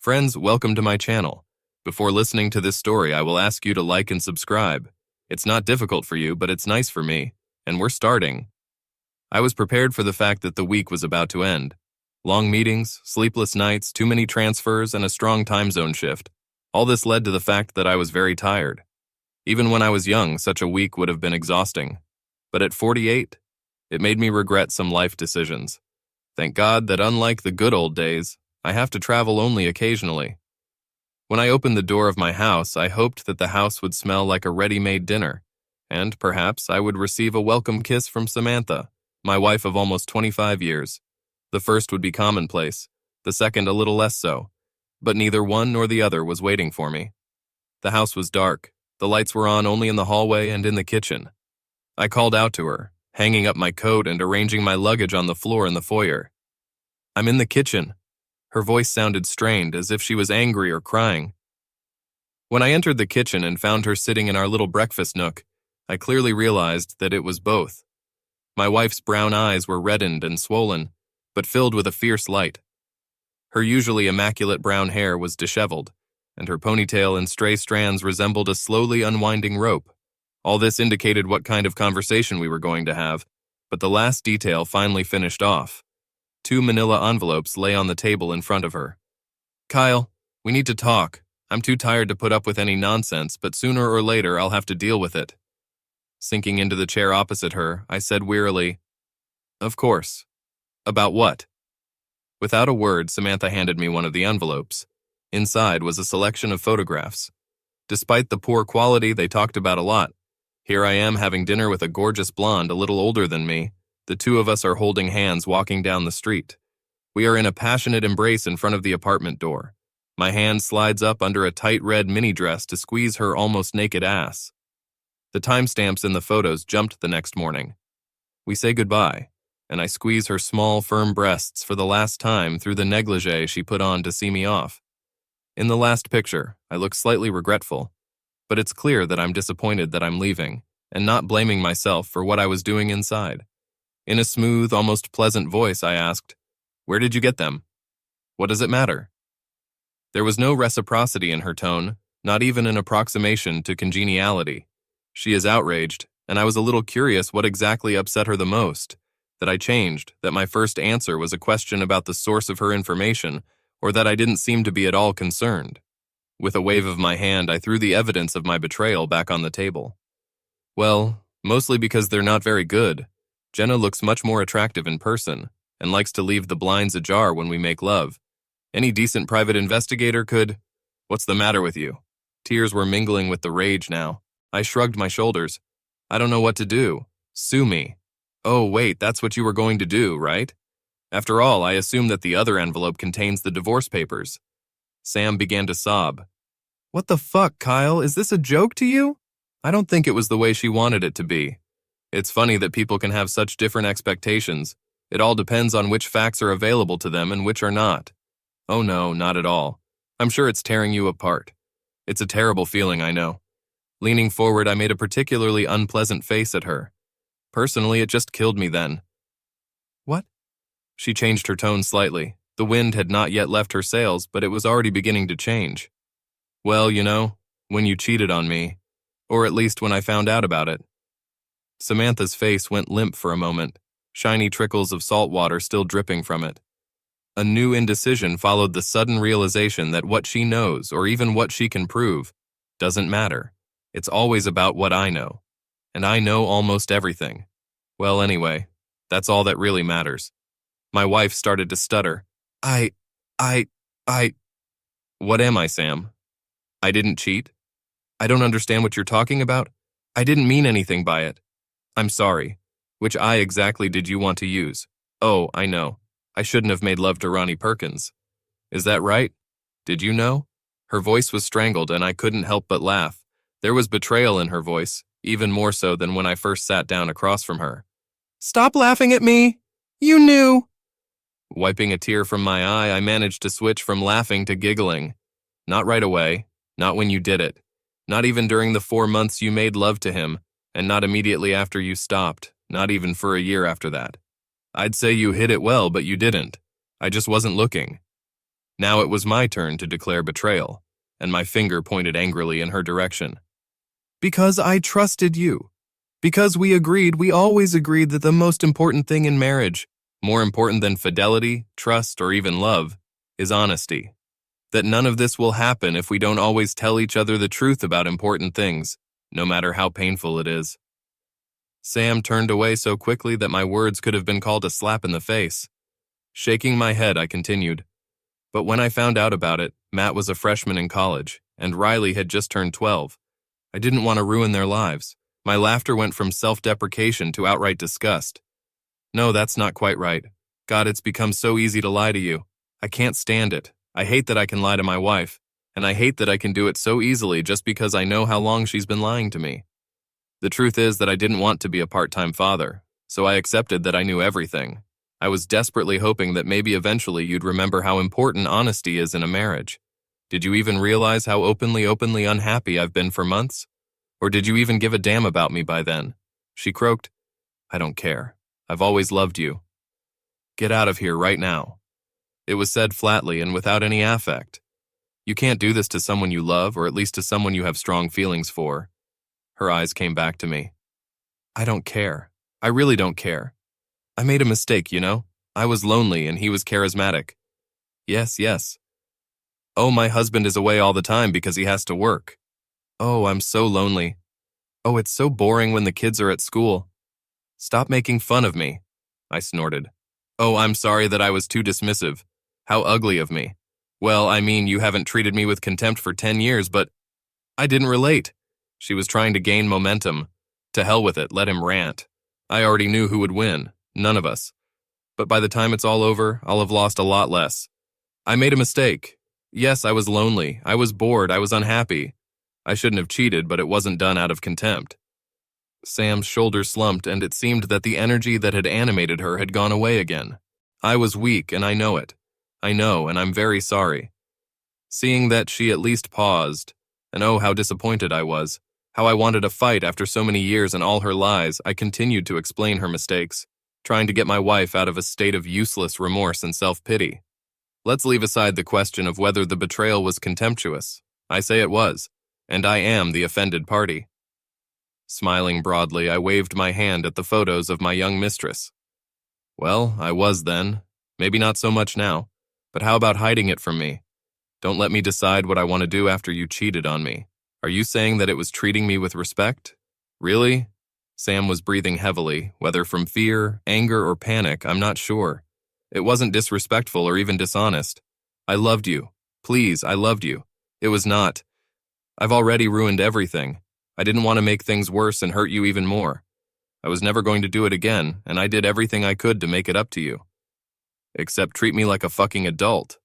Friends, welcome to my channel. Before listening to this story, I will ask you to like and subscribe. It's not difficult for you, but it's nice for me. And we're starting. I was prepared for the fact that the week was about to end. Long meetings, sleepless nights, too many transfers, and a strong time zone shift. All this led to the fact that I was very tired. Even when I was young, such a week would have been exhausting. But at 48, it made me regret some life decisions. Thank God that unlike the good old days, I have to travel only occasionally. When I opened the door of my house, I hoped that the house would smell like a ready-made dinner, and perhaps I would receive a welcome kiss from Samantha, my wife of almost 25 years. The first would be commonplace, the second a little less so, but neither one nor the other was waiting for me. The house was dark, the lights were on only in the hallway and in the kitchen. I called out to her, hanging up my coat and arranging my luggage on the floor in the foyer. "I'm in the kitchen." Her voice sounded strained, as if she was angry or crying. When I entered the kitchen and found her sitting in our little breakfast nook, I clearly realized that it was both. My wife's brown eyes were reddened and swollen, but filled with a fierce light. Her usually immaculate brown hair was disheveled, and her ponytail and stray strands resembled a slowly unwinding rope. All this indicated what kind of conversation we were going to have, but the last detail finally finished off. 2 manila envelopes lay on the table in front of her. "Kyle, we need to talk. I'm too tired to put up with any nonsense, but sooner or later I'll have to deal with it." Sinking into the chair opposite her, I said wearily, "Of course. About what?" Without a word, Samantha handed me one of the envelopes. Inside was a selection of photographs. Despite the poor quality, they talked about a lot. Here I am having dinner with a gorgeous blonde a little older than me. The two of us are holding hands walking down the street. We are in a passionate embrace in front of the apartment door. My hand slides up under a tight red mini dress to squeeze her almost naked ass. The timestamps in the photos jumped the next morning. We say goodbye, and I squeeze her small, firm breasts for the last time through the negligee she put on to see me off. In the last picture, I look slightly regretful, but it's clear that I'm disappointed that I'm leaving, and not blaming myself for what I was doing inside. In a smooth, almost pleasant voice, I asked, "Where did you get them? What does it matter?" There was no reciprocity in her tone, not even an approximation to congeniality. She is outraged, and I was a little curious what exactly upset her the most, that I changed, that my first answer was a question about the source of her information, or that I didn't seem to be at all concerned. With a wave of my hand, I threw the evidence of my betrayal back on the table. "Well, mostly because they're not very good. Jenna looks much more attractive in person, and likes to leave the blinds ajar when we make love. Any decent private investigator could—" "What's the matter with you?" Tears were mingling with the rage now. I shrugged my shoulders. "I don't know what to do. Sue me." "Oh, wait, that's what you were going to do, right? After all, I assume that the other envelope contains the divorce papers." Sam began to sob. "What the fuck, Kyle? Is this a joke to you?" I don't think it was the way she wanted it to be. It's funny that people can have such different expectations. It all depends on which facts are available to them and which are not. "Oh no, not at all. I'm sure it's tearing you apart. It's a terrible feeling, I know." Leaning forward, I made a particularly unpleasant face at her. "Personally, it just killed me then." "What?" She changed her tone slightly. The wind had not yet left her sails, but it was already beginning to change. "Well, you know, when you cheated on me, or at least when I found out about it." Samantha's face went limp for a moment, shiny trickles of salt water still dripping from it. A new indecision followed the sudden realization that what she knows, or even what she can prove, doesn't matter. It's always about what I know. And I know almost everything. Well, anyway, that's all that really matters. My wife started to stutter. I... What am I, Sam? I didn't cheat? I don't understand what you're talking about. I didn't mean anything by it. I'm sorry. Which I exactly did you want to use? Oh, I know. I shouldn't have made love to Ronnie Perkins. Is that right? Did you know? Her voice was strangled and I couldn't help but laugh. There was betrayal in her voice, even more so than when I first sat down across from her. "Stop laughing at me! You knew!" Wiping a tear from my eye, I managed to switch from laughing to giggling. "Not right away. Not when you did it. Not even during the 4 months you made love to him, and not immediately after you stopped, not even for a year after that. I'd say you hid it well, but you didn't. I just wasn't looking." Now it was my turn to declare betrayal, and my finger pointed angrily in her direction. Because I trusted you. Because we always agreed that the most important thing in marriage, more important than fidelity, trust, or even love, is honesty. That none of this will happen if we don't always tell each other the truth about important things, no matter how painful it is. Sam turned away so quickly that my words could have been called a slap in the face. Shaking my head, I continued. But when I found out about it, Matt was a freshman in college, and Riley had just turned 12. I didn't want to ruin their lives. My laughter went from self-deprecation to outright disgust. No, that's not quite right. God, it's become so easy to lie to you. I can't stand it. I hate that I can lie to my wife, and I hate that I can do it so easily just because I know how long she's been lying to me. The truth is that I didn't want to be a part-time father, so I accepted that I knew everything. I was desperately hoping that maybe eventually you'd remember how important honesty is in a marriage. Did you even realize how openly unhappy I've been for months? Or did you even give a damn about me by then? She croaked. I don't care. I've always loved you. Get out of here right now. It was said flatly and without any affect. You can't do this to someone you love, or at least to someone you have strong feelings for. Her eyes came back to me. I don't care. I really don't care. I made a mistake, you know? I was lonely and he was charismatic. Yes. Oh, my husband is away all the time because he has to work. Oh, I'm so lonely. Oh, it's so boring when the kids are at school. Stop making fun of me, I snorted. Oh, I'm sorry that I was too dismissive. How ugly of me. Well, I mean, you haven't treated me with contempt for 10 years, but I didn't relate. She was trying to gain momentum. To hell with it, let him rant. I already knew who would win, none of us. But by the time it's all over, I'll have lost a lot less. I made a mistake. Yes, I was lonely, I was bored, I was unhappy. I shouldn't have cheated, but it wasn't done out of contempt. Sam's shoulders slumped, and it seemed that the energy that had animated her had gone away again. I was weak, and I know it. I know, and I'm very sorry. Seeing that she at least paused, and oh, how disappointed I was, how I wanted a fight after so many years and all her lies, I continued to explain her mistakes, trying to get my wife out of a state of useless remorse and self-pity. Let's leave aside the question of whether the betrayal was contemptuous. I say it was, and I am the offended party. Smiling broadly, I waved my hand at the photos of my young mistress. Well, I was then. Maybe not so much now. But how about hiding it from me? Don't let me decide what I want to do after you cheated on me. Are you saying that it was treating me with respect? Really? Sam was breathing heavily, whether from fear, anger, or panic, I'm not sure. It wasn't disrespectful or even dishonest. I loved you. Please, I loved you. It was not. I've already ruined everything. I didn't want to make things worse and hurt you even more. I was never going to do it again, and I did everything I could to make it up to you. Except treat me like a fucking adult.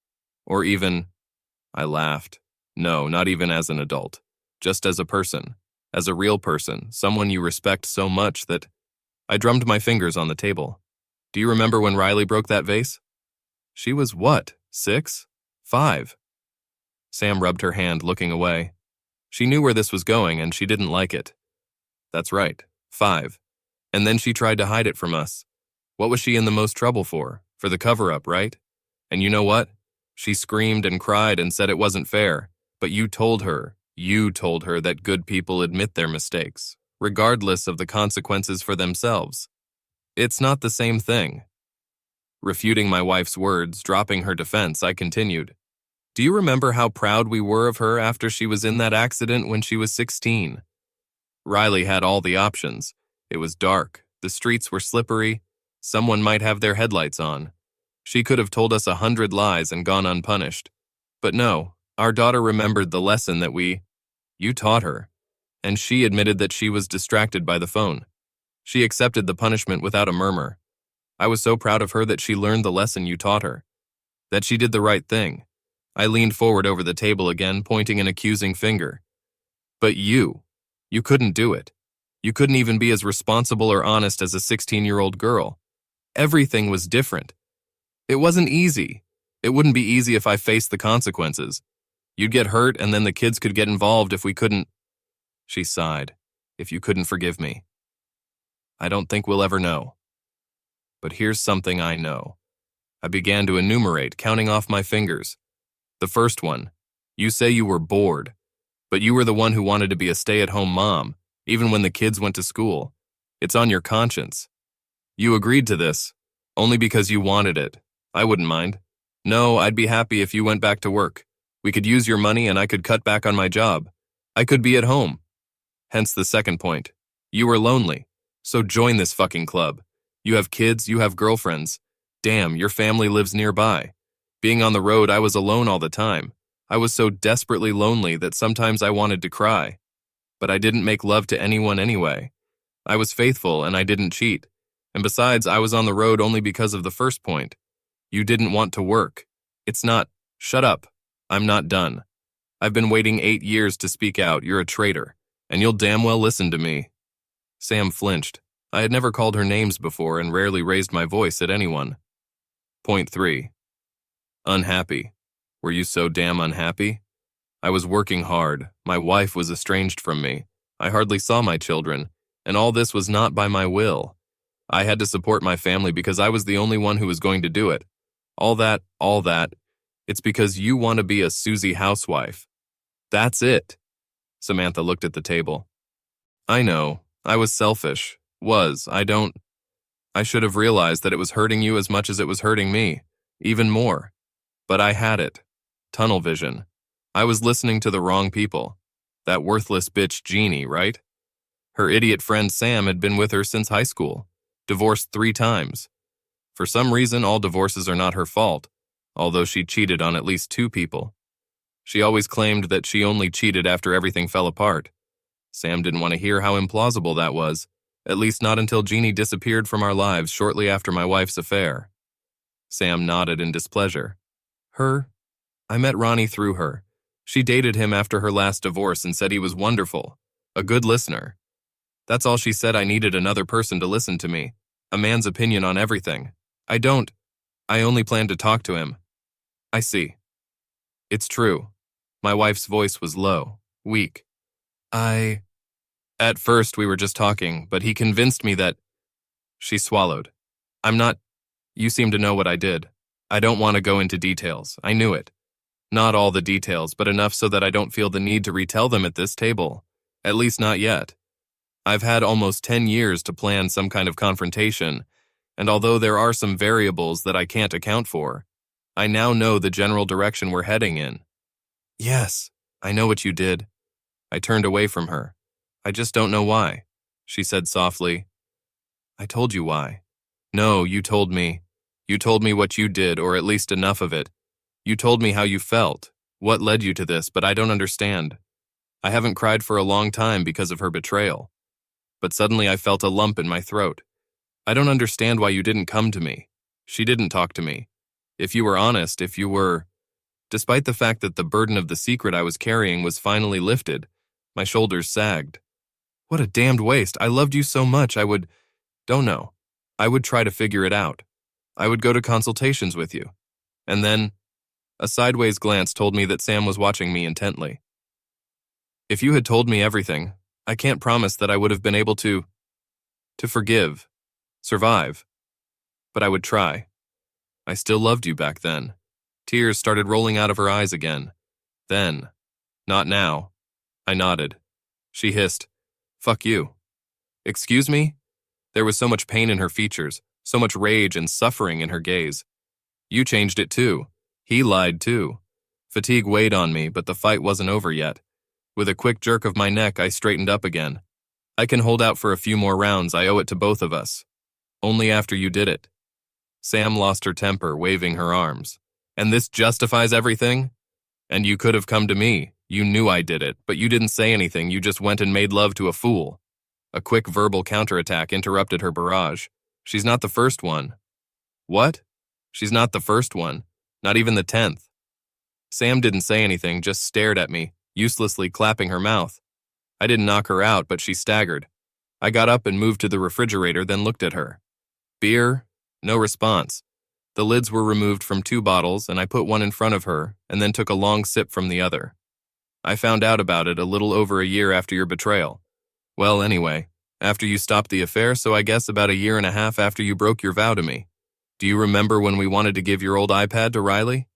Or even, I laughed. No, not even as an adult. Just as a person. As a real person, someone you respect so much that... I drummed my fingers on the table. Do you remember when Riley broke that vase? She was what, 6? 5? Sam rubbed her hand, looking away. She knew where this was going, and she didn't like it. That's right, 5. And then she tried to hide it from us. What was she in the most trouble for? For the cover-up, right? And you know what? She screamed and cried and said it wasn't fair, but you told her that good people admit their mistakes, regardless of the consequences for themselves. It's not the same thing. Refuting my wife's words, dropping her defense, I continued. Do you remember how proud we were of her after she was in that accident when she was 16? Riley had all the options. It was dark, the streets were slippery, someone might have their headlights on. She could have told us 100 lies and gone unpunished. But no, our daughter remembered the lesson that you taught her, and she admitted that she was distracted by the phone. She accepted the punishment without a murmur. I was so proud of her that she learned the lesson you taught her, that she did the right thing. I leaned forward over the table again, pointing an accusing finger. But you couldn't do it. You couldn't even be as responsible or honest as a 16-year-old girl. Everything was different. It wasn't easy. It wouldn't be easy if I faced the consequences. You'd get hurt, and then the kids could get involved if we couldn't. She sighed. If you couldn't forgive me. I don't think we'll ever know. But here's something I know. I began to enumerate, counting off my fingers. The first one. You say you were bored, but you were the one who wanted to be a stay-at-home mom, even when the kids went to school. It's on your conscience. You agreed to this, only because you wanted it. I wouldn't mind. No, I'd be happy if you went back to work. We could use your money and I could cut back on my job. I could be at home. Hence the second point. You were lonely, so join this fucking club. You have kids, you have girlfriends. Damn, your family lives nearby. Being on the road, I was alone all the time. I was so desperately lonely that sometimes I wanted to cry. But I didn't make love to anyone anyway. I was faithful and I didn't cheat. And besides, I was on the road only because of the first point. You didn't want to work. It's not, shut up. I'm not done. I've been waiting 8 years to speak out. You're a traitor. And you'll damn well listen to me. Sam flinched. I had never called her names before and rarely raised my voice at anyone. Point 3. Unhappy. Were you so damn unhappy? I was working hard. My wife was estranged from me. I hardly saw my children. And all this was not by my will. I had to support my family because I was the only one who was going to do it. All that, it's because you want to be a Susie housewife. That's it. Samantha looked at the table. I know. I was selfish. I should have realized that it was hurting you as much as it was hurting me. Even more. But I had it. Tunnel vision. I was listening to the wrong people. That worthless bitch Jeannie, right? Her idiot friend Sam had been with her since high school. Divorced 3 times. For some reason, all divorces are not her fault, although she cheated on at least 2 people. She always claimed that she only cheated after everything fell apart. Sam didn't want to hear how implausible that was, at least not until Jeannie disappeared from our lives shortly after my wife's affair. Sam nodded in displeasure. Her? I met Ronnie through her. She dated him after her last divorce and said he was wonderful, a good listener. That's all she said. I needed another person to listen to me, a man's opinion on everything. I only plan to talk to him. I see. It's true. My wife's voice was low, weak. At first we were just talking, but he convinced me that... She swallowed. You seem to know what I did. I don't want to go into details. I knew it. Not all the details, but enough so that I don't feel the need to retell them at this table. At least not yet. I've had almost 10 years to plan some kind of confrontation, and although there are some variables that I can't account for, I now know the general direction we're heading in. Yes, I know what you did. I turned away from her. I just don't know why, she said softly. I told you why. No, you told me. You told me what you did, or at least enough of it. You told me how you felt, what led you to this, but I don't understand. I haven't cried for a long time because of her betrayal. But suddenly I felt a lump in my throat. I don't understand why you didn't come to me. She didn't talk to me. If you were honest, Despite the fact that the burden of the secret I was carrying was finally lifted, my shoulders sagged. What a damned waste. I loved you so much I would try to figure it out. I would go to consultations with you. And then, a sideways glance told me that Sam was watching me intently. If you had told me everything, I can't promise that I would have been able to forgive, survive. But I would try. I still loved you back then. Tears started rolling out of her eyes again. Then, not now. I nodded. She hissed, "Fuck you." Excuse me? There was so much pain in her features, so much rage and suffering in her gaze. You changed it too. He lied too. Fatigue weighed on me, but the fight wasn't over yet. With a quick jerk of my neck, I straightened up again. I can hold out for a few more rounds. I owe it to both of us. Only after you did it. Sam lost her temper, waving her arms. And this justifies everything? And you could have come to me. You knew I did it, but you didn't say anything. You just went and made love to a fool. A quick verbal counterattack interrupted her barrage. She's not the first one. What? She's not the first one. Not even the 10th. Sam didn't say anything, just stared at me, uselessly clapping her mouth. I didn't knock her out, but she staggered. I got up and moved to the refrigerator, then looked at her. Beer? No response. The lids were removed from 2 bottles, and I put one in front of her, and then took a long sip from the other. I found out about it a little over a year after your betrayal. Well, anyway, after you stopped the affair, so I guess about a year and a half after you broke your vow to me. Do you remember when we wanted to give your old iPad to Riley?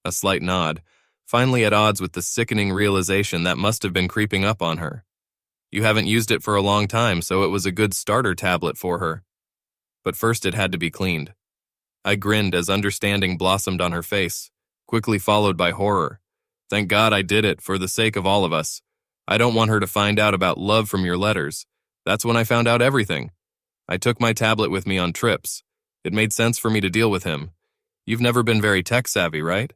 A slight nod. finally at odds with the sickening realization that must have been creeping up on her. You haven't used it for a long time, so it was a good starter tablet for her. But first it had to be cleaned. I grinned as understanding blossomed on her face, quickly followed by horror. Thank God I did it, for the sake of all of us. I don't want her to find out about love from your letters. That's when I found out everything. I took my tablet with me on trips. It made sense for me to deal with him. You've never been very tech-savvy, right?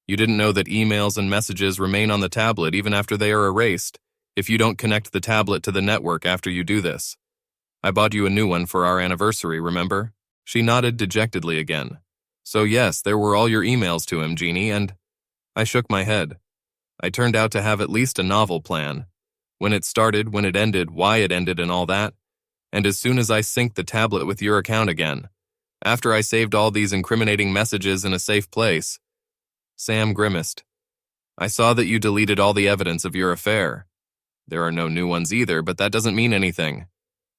You didn't know that emails and messages remain on the tablet even after they are erased, if you don't connect the tablet to the network after you do this. I bought you a new one for our anniversary, remember? She nodded dejectedly again. So yes, there were all your emails to him, Jeannie, and… I shook my head. I turned out to have at least a novel plan. When it started, when it ended, why it ended, and all that. And as soon as I synced the tablet with your account again, after I saved all these incriminating messages in a safe place. Sam grimaced. I saw that you deleted all the evidence of your affair. There are no new ones either, but that doesn't mean anything.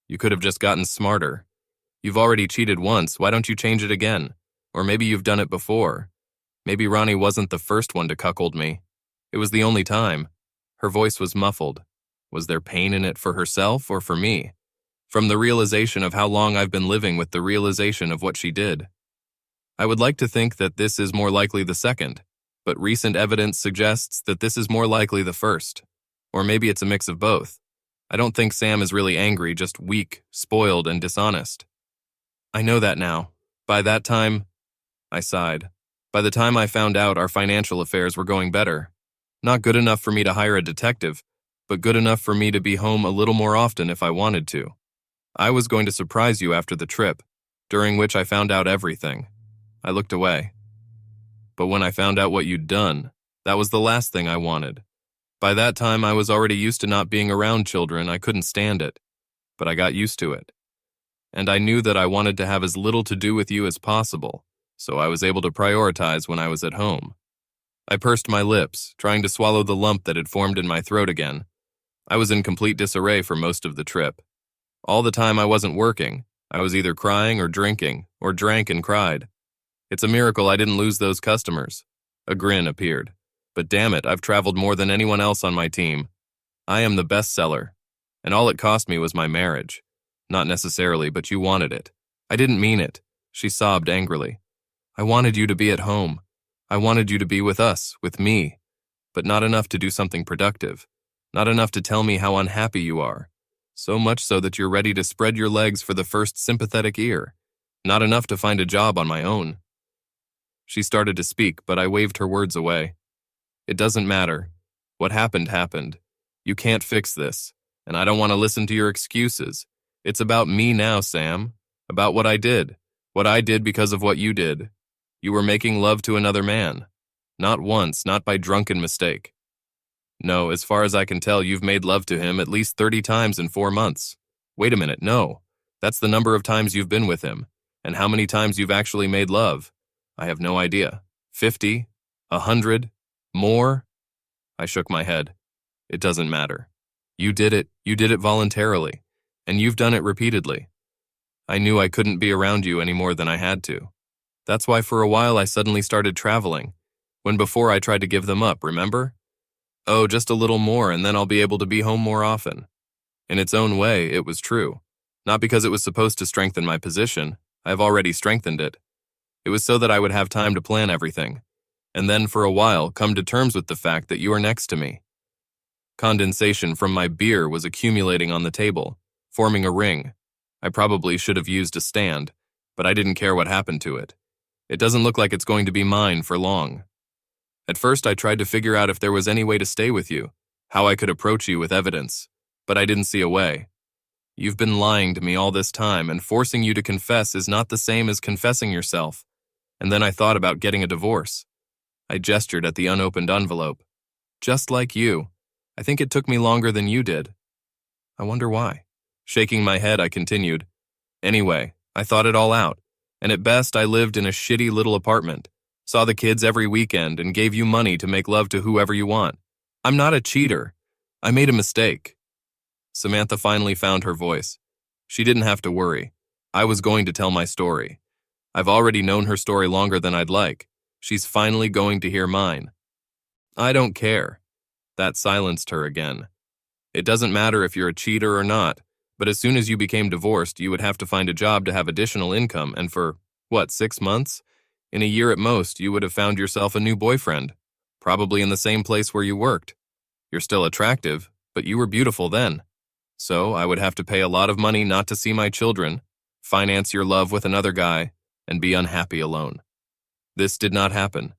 You could have just gotten smarter. You've already cheated once, why don't you change it again? Or maybe you've done it before. Maybe Ronnie wasn't the first one to cuckold me. It was the only time. Her voice was muffled. Was there pain in it for herself or for me? From the realization of how long I've been living with the realization of what she did. I would like to think that this is more likely the second, but recent evidence suggests that this is more likely the first. Or maybe it's a mix of both. I don't think Sam is really angry, just weak, spoiled, and dishonest. I know that now. By that time, I sighed. By the time I found out our financial affairs were going better. Not good enough for me to hire a detective, but good enough for me to be home a little more often if I wanted to. I was going to surprise you after the trip, during which I found out everything. I looked away. But when I found out what you'd done, that was the last thing I wanted. By that time, I was already used to not being around children. I couldn't stand it, but I got used to it. And I knew that I wanted to have as little to do with you as possible, so I was able to prioritize when I was at home. I pursed my lips, trying to swallow the lump that had formed in my throat again. I was in complete disarray for most of the trip. All the time I wasn't working, I was either crying or drinking, or drank and cried. It's a miracle I didn't lose those customers. A grin appeared. But damn it, I've traveled more than anyone else on my team. I am the best seller. And all it cost me was my marriage. Not necessarily, but you wanted it. I didn't mean it. She sobbed angrily. I wanted you to be at home. I wanted you to be with us, with me. But not enough to do something productive. Not enough to tell me how unhappy you are. So much so that you're ready to spread your legs for the first sympathetic ear. Not enough to find a job on my own. She started to speak, but I waved her words away. It doesn't matter. What happened, happened. You can't fix this, and I don't want to listen to your excuses. It's about me now, Sam. About what I did. What I did because of what you did. You were making love to another man. Not once, not by drunken mistake. No, as far as I can tell, you've made love to him at least 30 times in 4 months. Wait a minute, no. That's the number of times you've been with him. And how many times you've actually made love? I have no idea. 50? 100? More? I shook my head. It doesn't matter. You did it voluntarily. And you've done it repeatedly. I knew I couldn't be around you any more than I had to. That's why for a while I suddenly started traveling. When before I tried to give them up, remember? Oh, just a little more and then I'll be able to be home more often. In its own way, it was true. Not because it was supposed to strengthen my position. I've already strengthened it. It was so that I would have time to plan everything. And then for a while, come to terms with the fact that you are next to me. Condensation from my beer was accumulating on the table, forming a ring. I probably should have used a stand, but I didn't care what happened to it. It doesn't look like it's going to be mine for long. At first, I tried to figure out if there was any way to stay with you, how I could approach you with evidence, but I didn't see a way. You've been lying to me all this time, and forcing you to confess is not the same as confessing yourself. And then I thought about getting a divorce. I gestured at the unopened envelope. Just like you. I think it took me longer than you did. I wonder why. Shaking my head, I continued. Anyway, I thought it all out, and at best I lived in a shitty little apartment. Saw the kids every weekend and gave you money to make love to whoever you want. I'm not a cheater. I made a mistake. Samantha finally found her voice. She didn't have to worry. I was going to tell my story. I've already known her story longer than I'd like. She's finally going to hear mine. I don't care. That silenced her again. It doesn't matter if you're a cheater or not, but as soon as you became divorced, you would have to find a job to have additional income, and for, what, 6 months? In a year at most, you would have found yourself a new boyfriend, probably in the same place where you worked. You're still attractive, but you were beautiful then. So I would have to pay a lot of money not to see my children, finance your love with another guy, and be unhappy alone. This did not happen.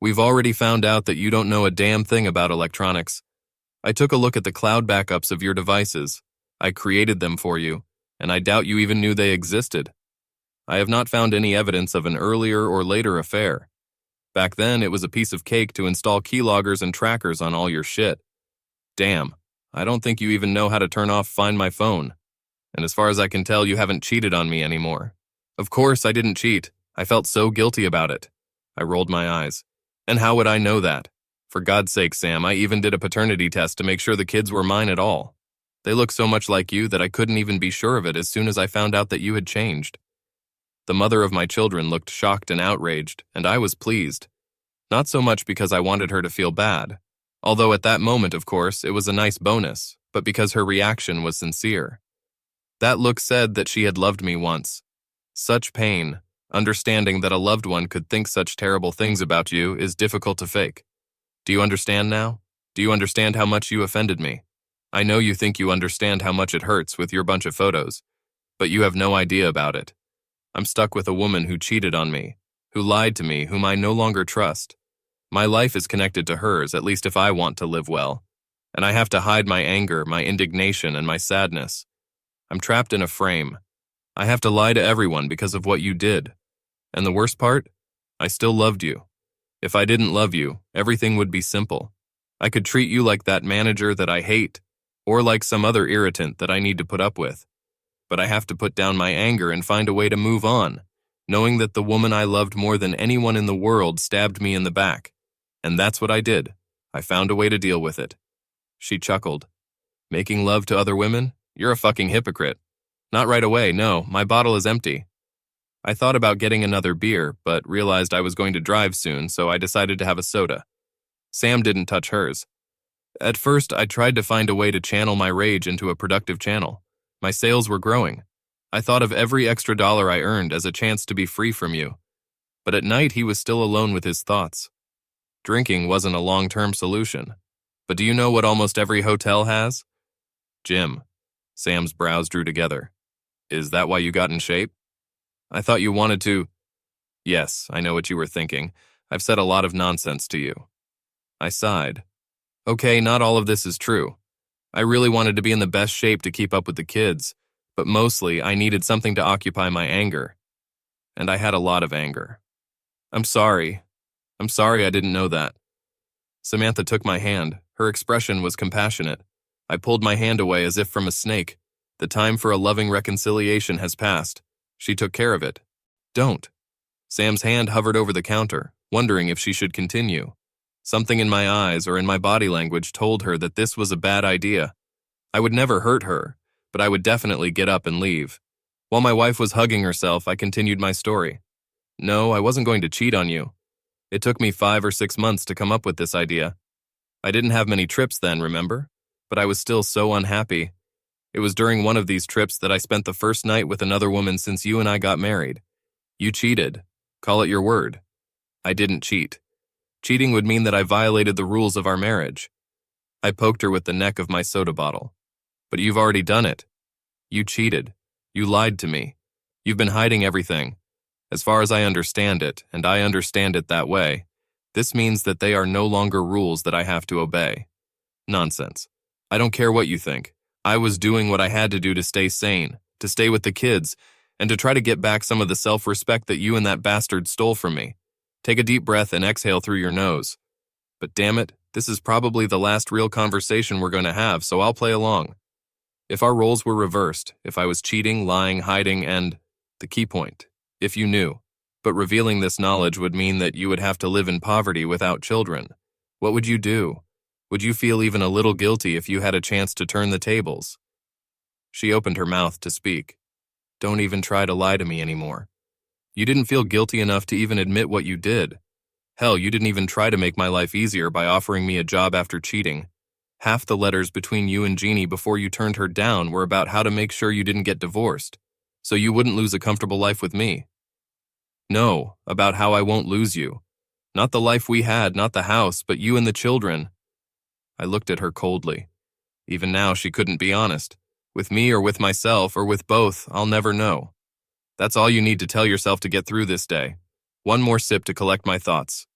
We've already found out that you don't know a damn thing about electronics. I took a look at the cloud backups of your devices. I created them for you, and I doubt you even knew they existed. I have not found any evidence of an earlier or later affair. Back then, it was a piece of cake to install keyloggers and trackers on all your shit. Damn, I don't think you even know how to turn off Find My Phone. And as far as I can tell, you haven't cheated on me anymore. Of course I didn't cheat. I felt so guilty about it. I rolled my eyes. And how would I know that? For God's sake, Sam, I even did a paternity test to make sure the kids were mine at all. They look so much like you that I couldn't even be sure of it as soon as I found out that you had changed. The mother of my children looked shocked and outraged, and I was pleased. Not so much because I wanted her to feel bad, although at that moment, of course, it was a nice bonus, but because her reaction was sincere. That look said that she had loved me once. Such pain, understanding that a loved one could think such terrible things about you, is difficult to fake. Do you understand now? Do you understand how much you offended me? I know you think you understand how much it hurts with your bunch of photos, but you have no idea about it. I'm stuck with a woman who cheated on me, who lied to me, whom I no longer trust. My life is connected to hers, at least if I want to live well. And I have to hide my anger, my indignation, and my sadness. I'm trapped in a frame. I have to lie to everyone because of what you did. And the worst part? I still loved you. If I didn't love you, everything would be simple. I could treat you like that manager that I hate, or like some other irritant that I need to put up with. But I have to put down my anger and find a way to move on, knowing that the woman I loved more than anyone in the world stabbed me in the back. And that's what I did. I found a way to deal with it. She chuckled. Making love to other women? You're a fucking hypocrite. Not right away, no, my bottle is empty. I thought about getting another beer, but realized I was going to drive soon, so I decided to have a soda. Sam didn't touch hers. At first, I tried to find a way to channel my rage into a productive channel. My sales were growing. I thought of every extra dollar I earned as a chance to be free from you. But at night, he was still alone with his thoughts. Drinking wasn't a long-term solution. But do you know what almost every hotel has? Gym. Sam's brows drew together. Is that why you got in shape? I thought you wanted to... Yes, I know what you were thinking. I've said a lot of nonsense to you. I sighed. Okay, not all of this is true. I really wanted to be in the best shape to keep up with the kids, but mostly I needed something to occupy my anger. And I had a lot of anger. I'm sorry. I'm sorry I didn't know that. Samantha took my hand. Her expression was compassionate. I pulled my hand away as if from a snake. The time for a loving reconciliation has passed. She took care of it. Don't. Sam's hand hovered over the counter, wondering if she should continue. Something in my eyes or in my body language told her that this was a bad idea. I would never hurt her, but I would definitely get up and leave. While my wife was hugging herself, I continued my story. No, I wasn't going to cheat on you. It took me 5 or 6 months to come up with this idea. I didn't have many trips then, remember? But I was still so unhappy. It was during one of these trips that I spent the first night with another woman since you and I got married. You cheated. Call it your word. I didn't cheat. Cheating would mean that I violated the rules of our marriage. I poked her with the neck of my soda bottle. But you've already done it. You cheated. You lied to me. You've been hiding everything. As far as I understand it, and I understand it that way, this means that they are no longer rules that I have to obey. Nonsense. I don't care what you think. I was doing what I had to do to stay sane, to stay with the kids, and to try to get back some of the self-respect that you and that bastard stole from me. Take a deep breath and exhale through your nose. But damn it, this is probably the last real conversation we're going to have, so I'll play along. If our roles were reversed, if I was cheating, lying, hiding, and, the key point, if you knew, but revealing this knowledge would mean that you would have to live in poverty without children, what would you do? Would you feel even a little guilty if you had a chance to turn the tables? She opened her mouth to speak. Don't even try to lie to me anymore. You didn't feel guilty enough to even admit what you did. Hell, you didn't even try to make my life easier by offering me a job after cheating. Half the letters between you and Jeannie before you turned her down were about how to make sure you didn't get divorced, so you wouldn't lose a comfortable life with me. No, about how I won't lose you. Not the life we had, not the house, but you and the children. I looked at her coldly. Even now, she couldn't be honest. With me or with myself or with both, I'll never know. That's all you need to tell yourself to get through this day. One more sip to collect my thoughts.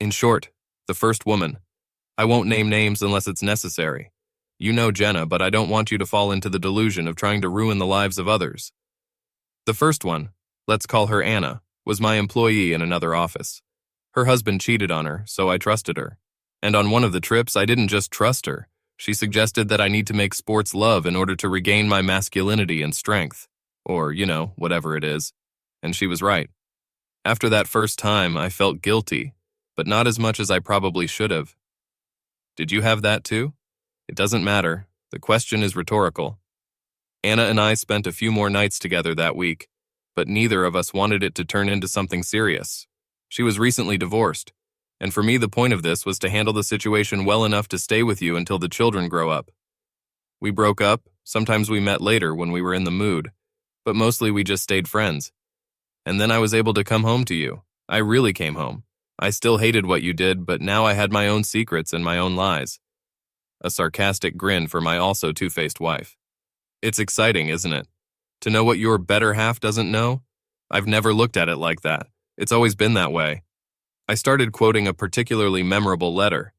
In short, the first woman. I won't name names unless it's necessary. You know Jenna, but I don't want you to fall into the delusion of trying to ruin the lives of others. The first one, let's call her Anna, was my employee in another office. Her husband cheated on her, so I trusted her. And on one of the trips, I didn't just trust her. She suggested that I need to make sports love in order to regain my masculinity and strength. Or, whatever it is. And she was right. After that first time, I felt guilty, but not as much as I probably should have. Did you have that too? It doesn't matter. The question is rhetorical. Anna and I spent a few more nights together that week, but neither of us wanted it to turn into something serious. She was recently divorced, and for me the point of this was to handle the situation well enough to stay with you until the children grow up. We broke up, sometimes we met later when we were in the mood, but mostly we just stayed friends. And then I was able to come home to you. I really came home. I still hated what you did, but now I had my own secrets and my own lies. A sarcastic grin for my also two-faced wife. It's exciting, isn't it? To know what your better half doesn't know? I've never looked at it like that. It's always been that way. I started quoting a particularly memorable letter.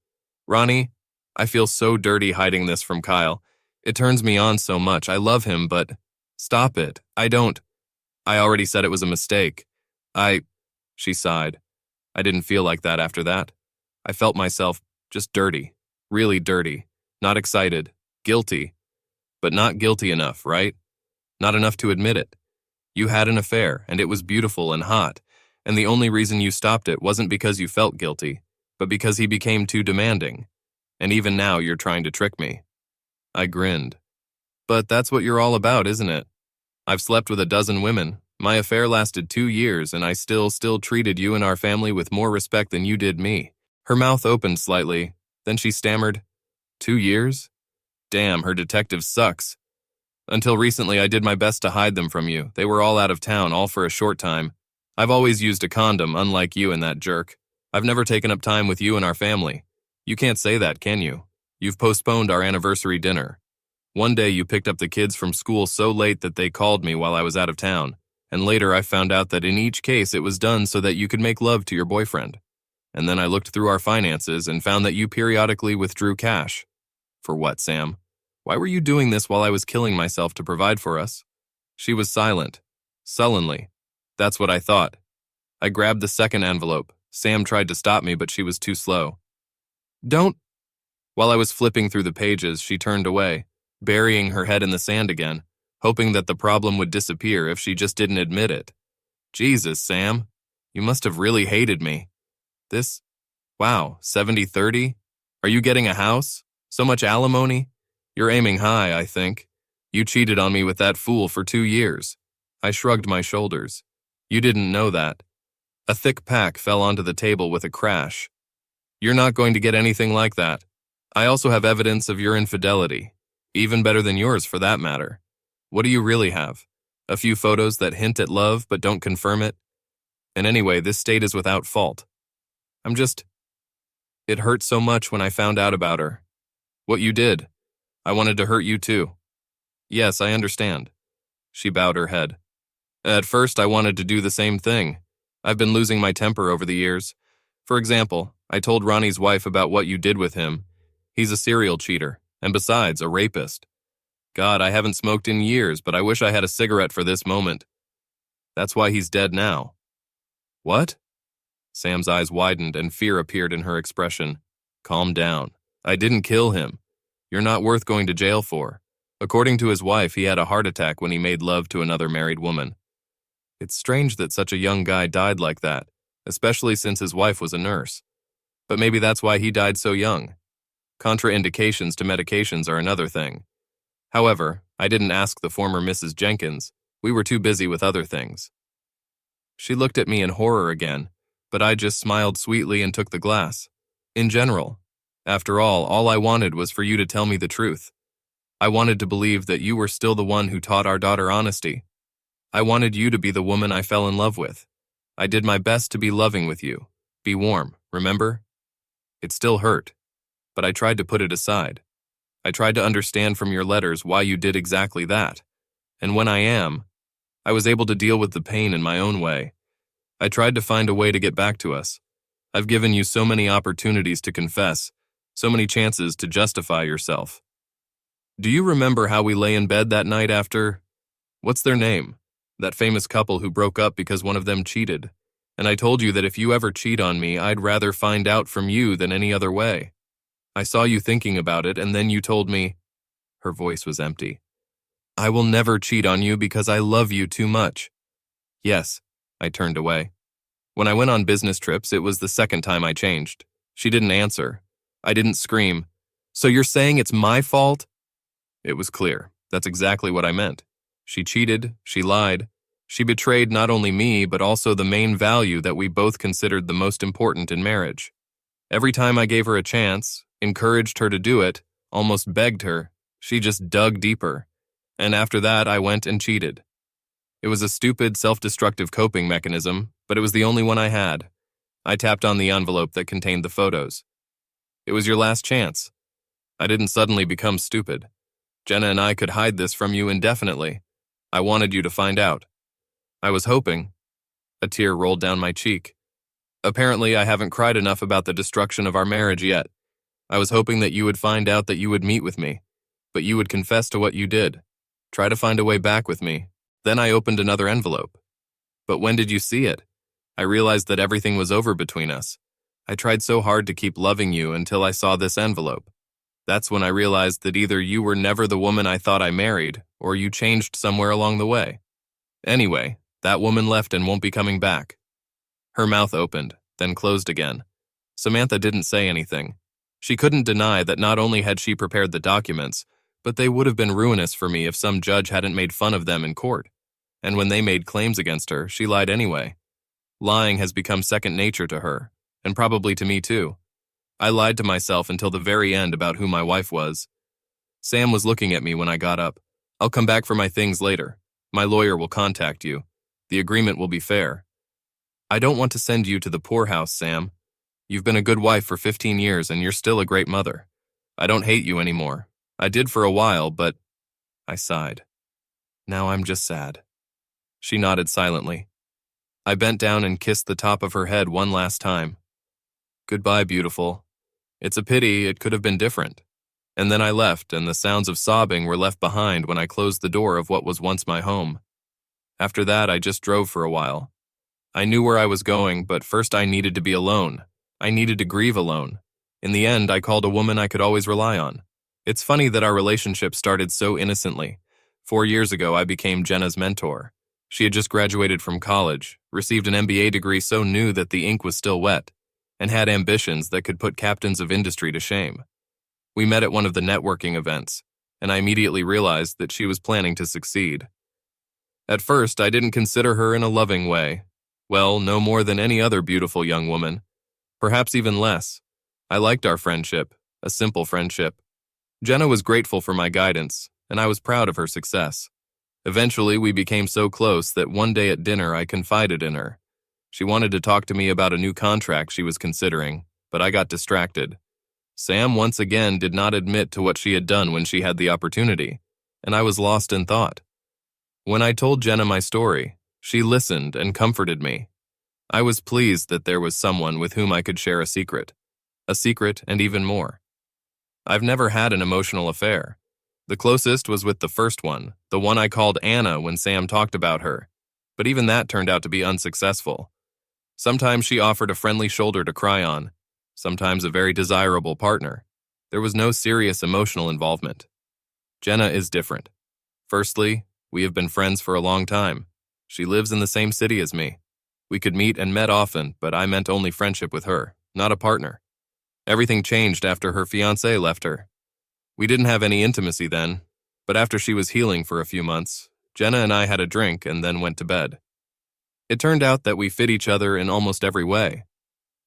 Ronnie, I feel so dirty hiding this from Kyle. It turns me on so much. I love him, but stop it. I already said it was a mistake. She sighed. I didn't feel like that after that. I felt myself just dirty, really dirty, not excited, guilty, but not guilty enough, right? Not enough to admit it. You had an affair, and it was beautiful and hot, and the only reason you stopped it wasn't because you felt guilty, but because he became too demanding. And even now you're trying to trick me. I grinned. But that's what you're all about, isn't it? I've slept with a dozen women. My affair lasted 2 years, and I still treated you and our family with more respect than you did me. Her mouth opened slightly. Then she stammered, 2 years? Damn, her detective sucks. Until recently, I did my best to hide them from you. They were all out of town, all for a short time. I've always used a condom, unlike you and that jerk. I've never taken up time with you and our family. You can't say that, can you? You've postponed our anniversary dinner. One day you picked up the kids from school so late that they called me while I was out of town. And later I found out that in each case it was done so that you could make love to your boyfriend. And then I looked through our finances and found that you periodically withdrew cash. For what, Sam? Why were you doing this while I was killing myself to provide for us? She was silent, sullenly. That's what I thought. I grabbed the second envelope. Sam tried to stop me, but she was too slow. Don't. While I was flipping through the pages, she turned away, burying her head in the sand again, hoping that the problem would disappear if she just didn't admit it. Jesus, Sam. You must have really hated me. Wow, 70-30? Are you getting a house? So much alimony? You're aiming high, I think. You cheated on me with that fool for 2 years. I shrugged my shoulders. You didn't know that. A thick pack fell onto the table with a crash. You're not going to get anything like that. I also have evidence of your infidelity. Even better than yours, for that matter. What do you really have? A few photos that hint at love but don't confirm it? And anyway, this state is without fault. It hurt so much when I found out about her. What you did. I wanted to hurt you too. Yes, I understand. She bowed her head. At first, I wanted to do the same thing. I've been losing my temper over the years. For example, I told Ronnie's wife about what you did with him. He's a serial cheater, and besides, a rapist. God, I haven't smoked in years, but I wish I had a cigarette for this moment. That's why he's dead now. What? Sam's eyes widened and fear appeared in her expression. Calm down. I didn't kill him. You're not worth going to jail for. According to his wife, he had a heart attack when he made love to another married woman. It's strange that such a young guy died like that, especially since his wife was a nurse. But maybe that's why he died so young. Contraindications to medications are another thing. However, I didn't ask the former Mrs. Jenkins. We were too busy with other things. She looked at me in horror again, but I just smiled sweetly and took the glass. In general, after all I wanted was for you to tell me the truth. I wanted to believe that you were still the one who taught our daughter honesty. I wanted you to be the woman I fell in love with. I did my best to be loving with you. Be warm, remember? It still hurt, but I tried to put it aside. I tried to understand from your letters why you did exactly that. And when I was able to deal with the pain in my own way. I tried to find a way to get back to us. I've given you so many opportunities to confess, so many chances to justify yourself. Do you remember how we lay in bed that night after, what's their name? That famous couple who broke up because one of them cheated. And I told you that if you ever cheat on me, I'd rather find out from you than any other way. I saw you thinking about it, and then you told me, her voice was empty, I will never cheat on you because I love you too much. Yes, I turned away. When I went on business trips, it was the second time I changed. She didn't answer. I didn't scream. So you're saying it's my fault? It was clear. That's exactly what I meant. She cheated, she lied. She betrayed not only me, but also the main value that we both considered the most important in marriage. Every time I gave her a chance, encouraged her to do it, almost begged her, she just dug deeper. And after that, I went and cheated. It was a stupid, self-destructive coping mechanism, but it was the only one I had. I tapped on the envelope that contained the photos. It was your last chance. I didn't suddenly become stupid. Jenna and I could hide this from you indefinitely. I wanted you to find out. I was hoping. A tear rolled down my cheek. Apparently, I haven't cried enough about the destruction of our marriage yet. I was hoping that you would find out that you would meet with me, but you would confess to what you did. Try to find a way back with me. Then I opened another envelope. But when did you see it? I realized that everything was over between us. I tried so hard to keep loving you until I saw this envelope. That's when I realized that either you were never the woman I thought I married, or you changed somewhere along the way. Anyway, that woman left and won't be coming back. Her mouth opened, then closed again. Samantha didn't say anything. She couldn't deny that not only had she prepared the documents, but they would have been ruinous for me if some judge hadn't made fun of them in court. And when they made claims against her, she lied anyway. Lying has become second nature to her, and probably to me too. I lied to myself until the very end about who my wife was. Sam was looking at me when I got up. I'll come back for my things later. My lawyer will contact you. The agreement will be fair. I don't want to send you to the poorhouse, Sam. You've been a good wife for 15 years and you're still a great mother. I don't hate you anymore. I did for a while, but I sighed. Now I'm just sad. She nodded silently. I bent down and kissed the top of her head one last time. Goodbye, beautiful. It's a pity it could have been different. And then I left, and the sounds of sobbing were left behind when I closed the door of what was once my home. After that, I just drove for a while. I knew where I was going, but first I needed to be alone. I needed to grieve alone. In the end, I called a woman I could always rely on. It's funny that our relationship started so innocently. 4 years ago, I became Jenna's mentor. She had just graduated from college, received an MBA degree so new that the ink was still wet, and had ambitions that could put captains of industry to shame. We met at one of the networking events, and I immediately realized that she was planning to succeed. At first, I didn't consider her in a loving way. Well, no more than any other beautiful young woman. Perhaps even less. I liked our friendship, a simple friendship. Jenna was grateful for my guidance, and I was proud of her success. Eventually, we became so close that one day at dinner I confided in her. She wanted to talk to me about a new contract she was considering, but I got distracted. Sam once again did not admit to what she had done when she had the opportunity, and I was lost in thought. When I told Jenna my story, she listened and comforted me. I was pleased that there was someone with whom I could share a secret and even more. I've never had an emotional affair. The closest was with the first one, the one I called Anna when Sam talked about her, but even that turned out to be unsuccessful. Sometimes she offered a friendly shoulder to cry on, sometimes a very desirable partner. There was no serious emotional involvement. Jenna is different. Firstly, we have been friends for a long time. She lives in the same city as me. We could meet and met often, but I meant only friendship with her, not a partner. Everything changed after her fiancé left her. We didn't have any intimacy then, but after she was healing for a few months, Jenna and I had a drink and then went to bed. It turned out that we fit each other in almost every way.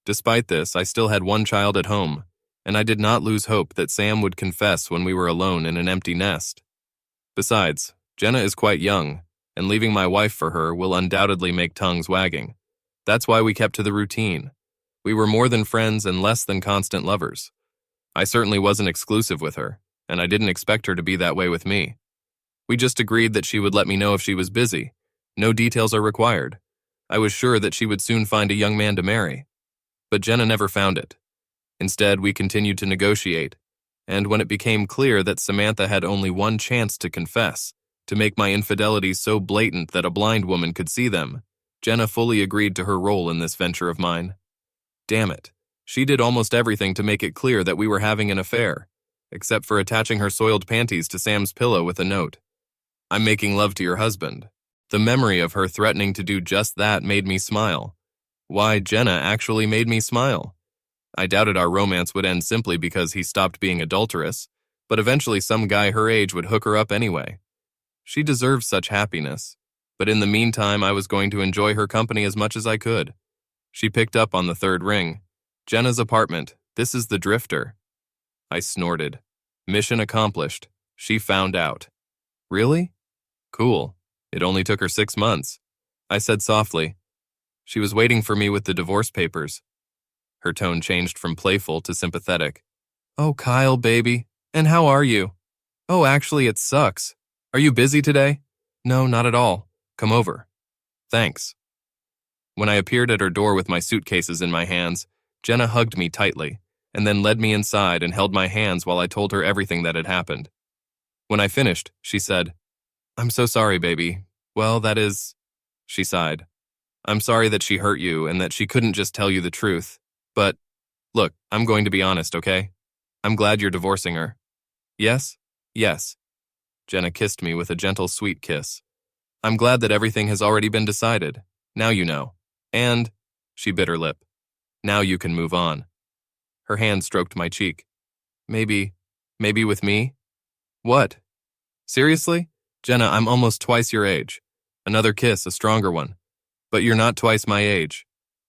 Despite this, I still had one child at home, and I did not lose hope that Sam would confess when we were alone in an empty nest. Besides, Jenna is quite young, and leaving my wife for her will undoubtedly make tongues wagging. That's why we kept to the routine. We were more than friends and less than constant lovers. I certainly wasn't exclusive with her, and I didn't expect her to be that way with me. We just agreed that she would let me know if she was busy. No details are required. I was sure that she would soon find a young man to marry. But Jenna never found it. Instead, we continued to negotiate, and when it became clear that Samantha had only one chance to confess, to make my infidelities so blatant that a blind woman could see them, Jenna fully agreed to her role in this venture of mine. Damn it, she did almost everything to make it clear that we were having an affair, except for attaching her soiled panties to Sam's pillow with a note. "I'm making love to your husband." The memory of her threatening to do just that made me smile. Why, Jenna actually made me smile. I doubted our romance would end simply because he stopped being adulterous, but eventually some guy her age would hook her up anyway. She deserved such happiness, but in the meantime I was going to enjoy her company as much as I could. She picked up on the third ring. "Jenna's apartment. This is the drifter." I snorted. Mission accomplished. She found out. Really? Cool. It only took her 6 months. I said softly. She was waiting for me with the divorce papers. Her tone changed from playful to sympathetic. "Oh, Kyle, baby. And how are you?" "Oh, actually, it sucks. Are you busy today?" "No, not at all. Come over." "Thanks." When I appeared at her door with my suitcases in my hands, Jenna hugged me tightly, and then led me inside and held my hands while I told her everything that had happened. When I finished, she said, "I'm so sorry, baby. Well, that is..." She sighed. "I'm sorry that she hurt you and that she couldn't just tell you the truth. But, look, I'm going to be honest, okay? I'm glad you're divorcing her." "Yes? Yes." Jenna kissed me with a gentle, sweet kiss. "I'm glad that everything has already been decided. Now you know. And," she bit her lip, "now you can move on." Her hand stroked my cheek. Maybe with me?" "What? Seriously? Jenna, I'm almost twice your age. Another kiss, a stronger one. But you're not twice my age."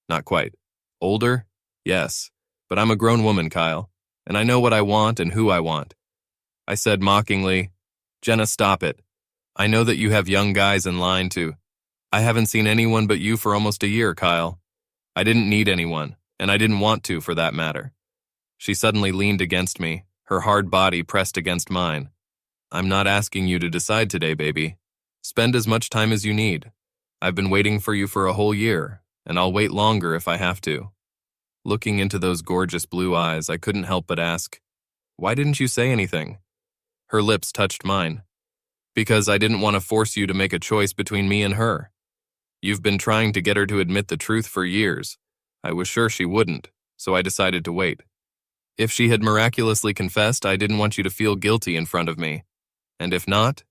"Not quite. Older? Yes. But I'm a grown woman, Kyle, and I know what I want and who I want." I said mockingly, "Jenna, stop it. I know that you have young guys in line to..." "I haven't seen anyone but you for almost a year, Kyle. I didn't need anyone, and I didn't want to for that matter." She suddenly leaned against me, her hard body pressed against mine. "I'm not asking you to decide today, baby. Spend as much time as you need. I've been waiting for you for a whole year, and I'll wait longer if I have to." Looking into those gorgeous blue eyes, I couldn't help but ask, "Why didn't you say anything?" Her lips touched mine. "Because I didn't want to force you to make a choice between me and her. You've been trying to get her to admit the truth for years. I was sure she wouldn't, so I decided to wait. If she had miraculously confessed, I didn't want you to feel guilty in front of me. And if not..."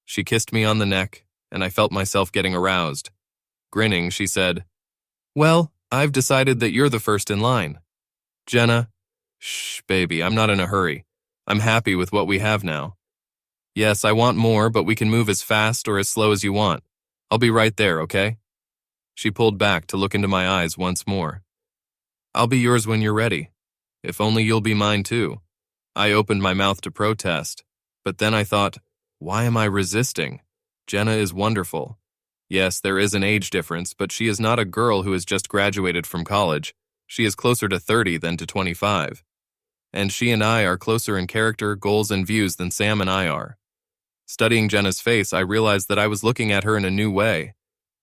She kissed me on the neck, and I felt myself getting aroused. Grinning, she said, "Well, I've decided that you're the first in line." "Jenna..." "Shh, baby, I'm not in a hurry. I'm happy with what we have now. Yes, I want more, but we can move as fast or as slow as you want. I'll be right there, okay?" She pulled back to look into my eyes once more. "I'll be yours when you're ready. If only you'll be mine too." I opened my mouth to protest, but then I thought, why am I resisting? Jenna is wonderful. Yes, there is an age difference, but she is not a girl who has just graduated from college. She is closer to 30 than to 25. And she and I are closer in character, goals, and views than Sam and I are. Studying Jenna's face, I realized that I was looking at her in a new way.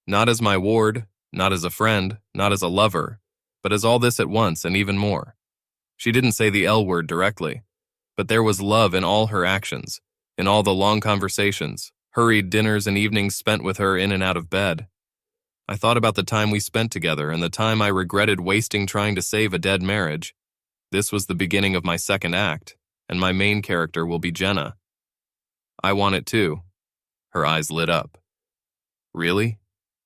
Not as my ward, not as a friend, not as a lover, but as all this at once and even more. She didn't say the L word directly, but there was love in all her actions, in all the long conversations, hurried dinners and evenings spent with her in and out of bed. I thought about the time we spent together and the time I regretted wasting trying to save a dead marriage. This was the beginning of my second act, and my main character will be Jenna. I want it too. Her eyes lit up. Really?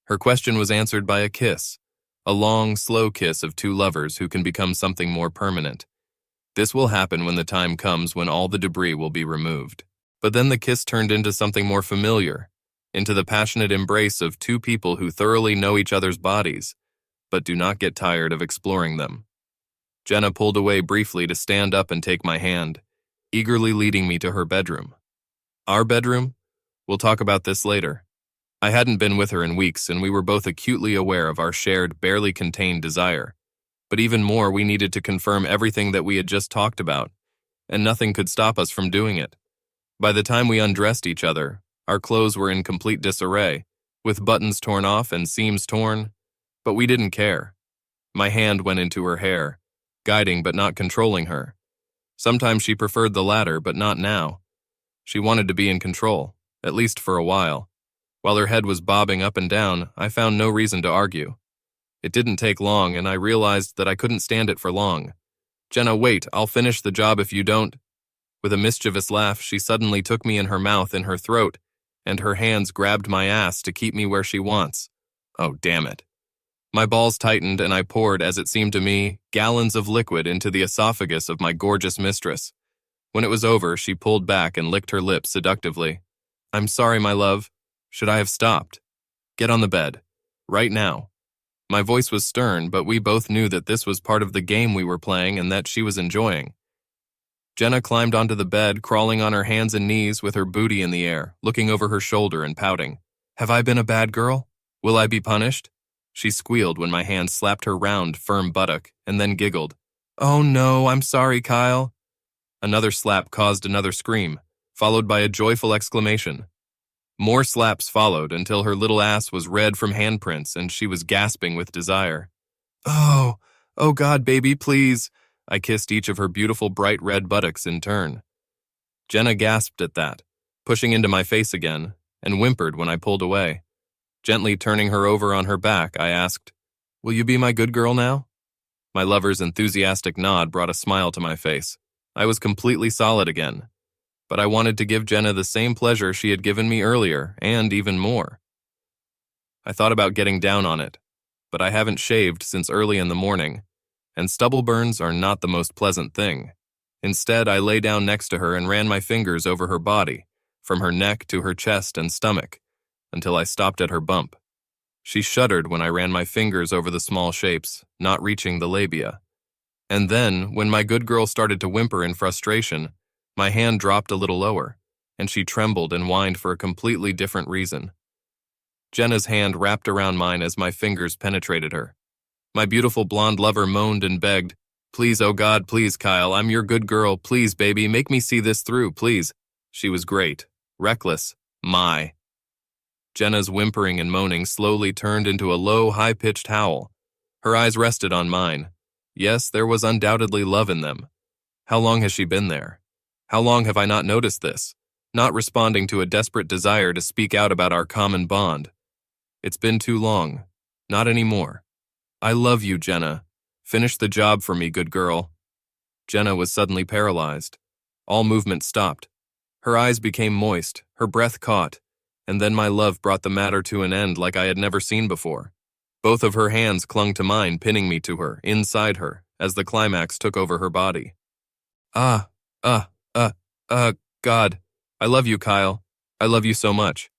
Her question was answered by a kiss, a long, slow kiss of two lovers who can become something more permanent. This will happen when the time comes when all the debris will be removed. But then the kiss turned into something more familiar, into the passionate embrace of two people who thoroughly know each other's bodies, but do not get tired of exploring them. Jenna pulled away briefly to stand up and take my hand, eagerly leading me to her bedroom. Our bedroom? We'll talk about this later. I hadn't been with her in weeks, and we were both acutely aware of our shared, barely contained desire. But even more, we needed to confirm everything that we had just talked about, and nothing could stop us from doing it. By the time we undressed each other, our clothes were in complete disarray, with buttons torn off and seams torn, but we didn't care. My hand went into her hair, guiding but not controlling her. Sometimes she preferred the latter, but not now. She wanted to be in control, at least for a while. While her head was bobbing up and down, I found no reason to argue. It didn't take long, and I realized that I couldn't stand it for long. Jenna, wait, I'll finish the job if you don't. With a mischievous laugh, she suddenly took me in her mouth and her throat, and her hands grabbed my ass to keep me where she wants. Oh, damn it. My balls tightened, and I poured, as it seemed to me, gallons of liquid into the esophagus of my gorgeous mistress. When it was over, she pulled back and licked her lips seductively. I'm sorry, my love. Should I have stopped? Get on the bed. Right now. My voice was stern, but we both knew that this was part of the game we were playing and that she was enjoying. Jenna climbed onto the bed, crawling on her hands and knees with her booty in the air, looking over her shoulder and pouting. Have I been a bad girl? Will I be punished? She squealed when my hand slapped her round, firm buttock, and then giggled. Oh no, I'm sorry, Kyle. Another slap caused another scream, followed by a joyful exclamation. More slaps followed until her little ass was red from handprints and she was gasping with desire. Oh God, baby, please. I kissed each of her beautiful bright red buttocks in turn. Jenna gasped at that, pushing into my face again, and whimpered when I pulled away. Gently turning her over on her back, I asked, Will you be my good girl now? My lover's enthusiastic nod brought a smile to my face. I was completely solid again, but I wanted to give Jenna the same pleasure she had given me earlier, and even more. I thought about getting down on it, but I haven't shaved since early in the morning, and stubble burns are not the most pleasant thing. Instead, I lay down next to her and ran my fingers over her body, from her neck to her chest and stomach, until I stopped at her bump. She shuddered when I ran my fingers over the small shapes, not reaching the labia. And then, when my good girl started to whimper in frustration, my hand dropped a little lower, and she trembled and whined for a completely different reason. Jenna's hand wrapped around mine as my fingers penetrated her. My beautiful blonde lover moaned and begged, Please, oh God, please, Kyle, I'm your good girl, please, baby, make me see this through, please. She was great, reckless, my. Jenna's whimpering and moaning slowly turned into a low, high-pitched howl. Her eyes rested on mine. Yes, there was undoubtedly love in them. How long has she been there? How long have I not noticed this, not responding to a desperate desire to speak out about our common bond? It's been too long. Not anymore. I love you, Jenna. Finish the job for me, good girl. Jenna was suddenly paralyzed. All movement stopped. Her eyes became moist, her breath caught, and then my love brought the matter to an end like I had never seen before. Both of her hands clung to mine, pinning me to her, inside her, as the climax took over her body. God. I love you, Kyle. I love you so much.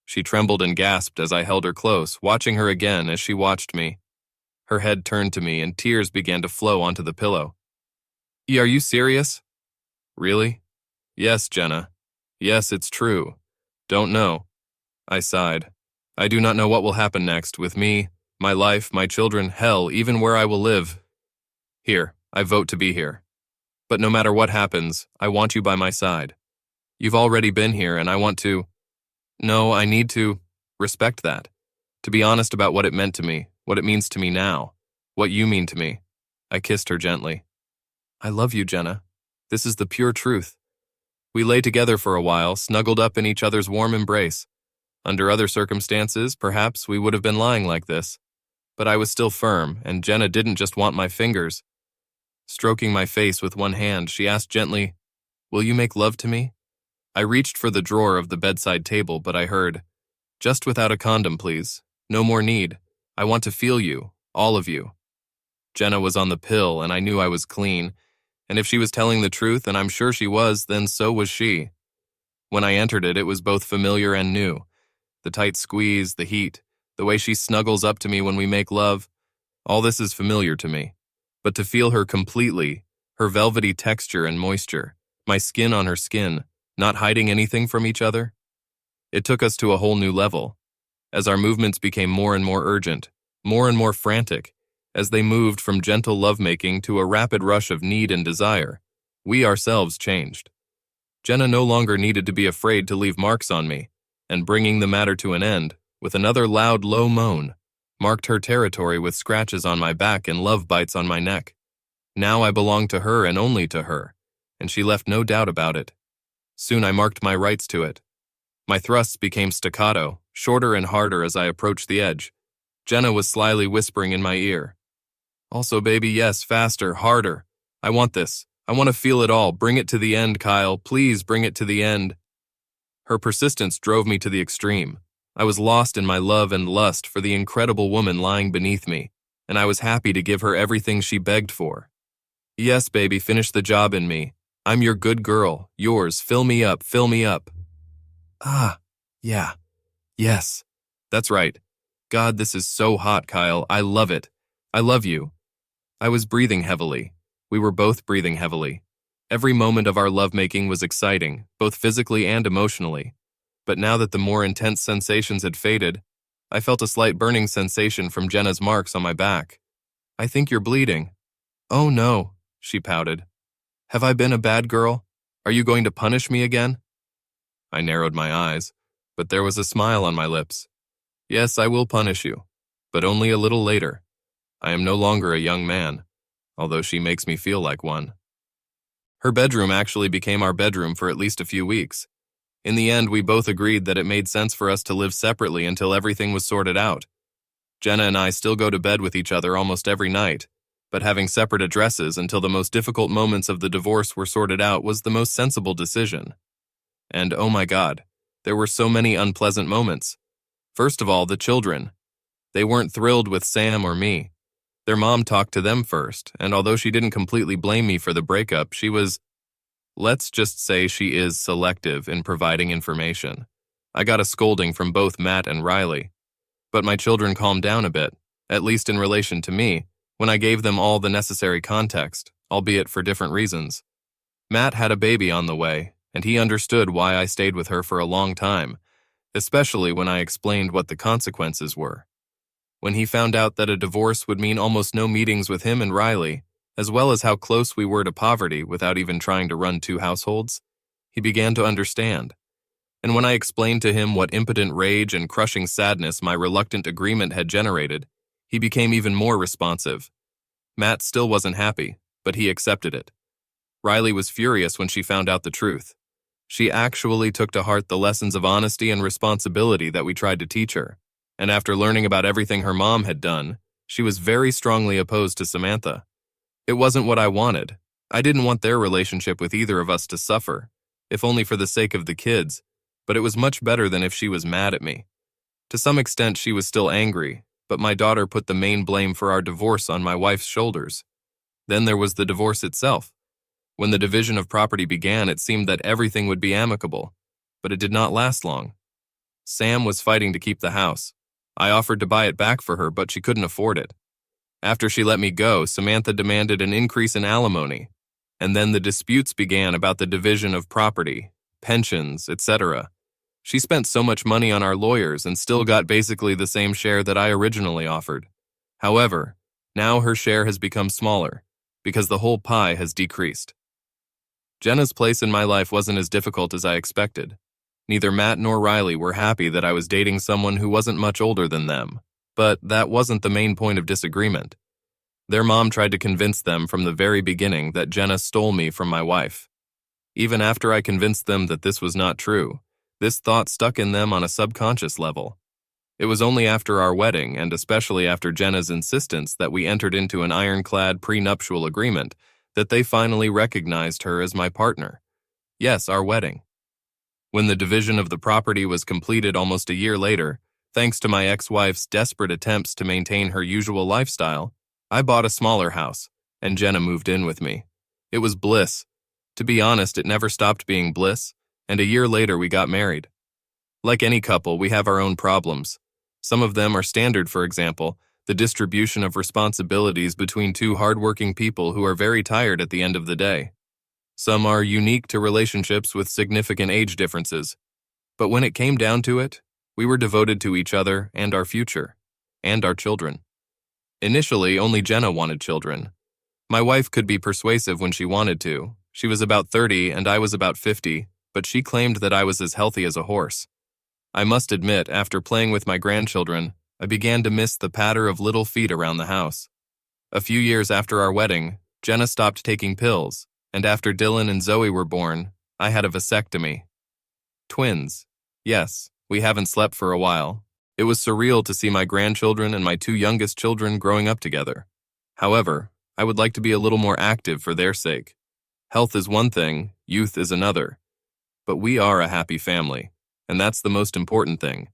She trembled and gasped as I held her close, watching her again as she watched me. Her head turned to me and tears began to flow onto the pillow. Are you serious? Really? Yes, Jenna. Yes, it's true. Don't know. I sighed. I do not know what will happen next with me, my life, my children, hell, even where I will live. Here, I vote to be here. But no matter what happens, I want you by my side. You've already been here and I want to... No, I need to respect that. To be honest about what it meant to me, what it means to me now, what you mean to me. I kissed her gently. I love you, Jenna. This is the pure truth. We lay together for a while, snuggled up in each other's warm embrace. Under other circumstances, perhaps we would have been lying like this. But I was still firm, and Jenna didn't just want my fingers. Stroking my face with one hand, she asked gently, Will you make love to me? I reached for the drawer of the bedside table, but I heard, Just without a condom, please. No more need. I want to feel you, all of you. Jenna was on the pill, and I knew I was clean, and if she was telling the truth, and I'm sure she was, then so was she. When I entered it, it was both familiar and new, The tight squeeze, the heat, the way she snuggles up to me when we make love, all this is familiar to me. But to feel her completely, her velvety texture and moisture, my skin on her skin, not hiding anything from each other, it took us to a whole new level. As our movements became more and more urgent, more and more frantic, as they moved from gentle lovemaking to a rapid rush of need and desire, we ourselves changed. Jenna no longer needed to be afraid to leave marks on me, and bringing the matter to an end, with another loud, low moan, marked her territory with scratches on my back and love bites on my neck. Now I belonged to her and only to her, and she left no doubt about it. Soon I marked my rights to it. My thrusts became staccato, shorter and harder as I approached the edge. Jenna was slyly whispering in my ear. Also, baby, yes, faster, harder. I want this. I want to feel it all. Bring it to the end, Kyle. Please bring it to the end. Her persistence drove me to the extreme. I was lost in my love and lust for the incredible woman lying beneath me, and I was happy to give her everything she begged for. Yes, baby, finish the job in me. I'm your good girl, yours. Fill me up, fill me up. Ah, yeah. Yes. That's right. God, this is so hot, Kyle. I love it. I love you. I was breathing heavily. We were both breathing heavily. Every moment of our lovemaking was exciting, both physically and emotionally. But now that the more intense sensations had faded, I felt a slight burning sensation from Jenna's marks on my back. I think you're bleeding. Oh no, she pouted. Have I been a bad girl? Are you going to punish me again? I narrowed my eyes, but there was a smile on my lips. Yes, I will punish you, but only a little later. I am no longer a young man, although she makes me feel like one. Her bedroom actually became our bedroom for at least a few weeks. In the end, we both agreed that it made sense for us to live separately until everything was sorted out. Jenna and I still go to bed with each other almost every night, but having separate addresses until the most difficult moments of the divorce were sorted out was the most sensible decision. And oh my God, there were so many unpleasant moments. First of all, the children. They weren't thrilled with Sam or me. Their mom talked to them first, and although she didn't completely blame me for the breakup, she was, let's just say she is selective in providing information. I got a scolding from both Matt and Riley. But my children calmed down a bit, at least in relation to me, when I gave them all the necessary context, albeit for different reasons. Matt had a baby on the way, and he understood why I stayed with her for a long time, especially when I explained what the consequences were. When he found out that a divorce would mean almost no meetings with him and Riley, as well as how close we were to poverty without even trying to run two households, he began to understand. And when I explained to him what impotent rage and crushing sadness my reluctant agreement had generated, he became even more responsive. Matt still wasn't happy, but he accepted it. Riley was furious when she found out the truth. She actually took to heart the lessons of honesty and responsibility that we tried to teach her, and after learning about everything her mom had done, she was very strongly opposed to Samantha. It wasn't what I wanted. I didn't want their relationship with either of us to suffer, if only for the sake of the kids, but it was much better than if she was mad at me. To some extent, she was still angry, but my daughter put the main blame for our divorce on my wife's shoulders. Then there was the divorce itself. When the division of property began, it seemed that everything would be amicable, but it did not last long. Sam was fighting to keep the house. I offered to buy it back for her, but she couldn't afford it. After she let me go, Samantha demanded an increase in alimony, and then the disputes began about the division of property, pensions, etc. She spent so much money on our lawyers and still got basically the same share that I originally offered. However, now her share has become smaller, because the whole pie has decreased. Jenna's place in my life wasn't as difficult as I expected. Neither Matt nor Riley were happy that I was dating someone who wasn't much older than them, but that wasn't the main point of disagreement. Their mom tried to convince them from the very beginning that Jenna stole me from my wife. Even after I convinced them that this was not true, this thought stuck in them on a subconscious level. It was only after our wedding, and especially after Jenna's insistence that we entered into an ironclad prenuptial agreement, that they finally recognized her as my partner. Yes, our wedding. When the division of the property was completed almost a year later, thanks to my ex-wife's desperate attempts to maintain her usual lifestyle, I bought a smaller house, and Jenna moved in with me. It was bliss. To be honest, it never stopped being bliss, and a year later we got married. Like any couple, we have our own problems. Some of them are standard, for example, the distribution of responsibilities between two hardworking people who are very tired at the end of the day. Some are unique to relationships with significant age differences. But when it came down to it, we were devoted to each other and our future, and our children. Initially, only Jenna wanted children. My wife could be persuasive when she wanted to. She was about 30 and I was about 50, but she claimed that I was as healthy as a horse. I must admit, after playing with my grandchildren, I began to miss the patter of little feet around the house. A few years after our wedding, Jenna stopped taking pills, and after Dylan and Zoe were born, I had a vasectomy. Twins. Yes, we haven't slept for a while. It was surreal to see my grandchildren and my two youngest children growing up together. However, I would like to be a little more active for their sake. Health is one thing, youth is another. But we are a happy family, and that's the most important thing.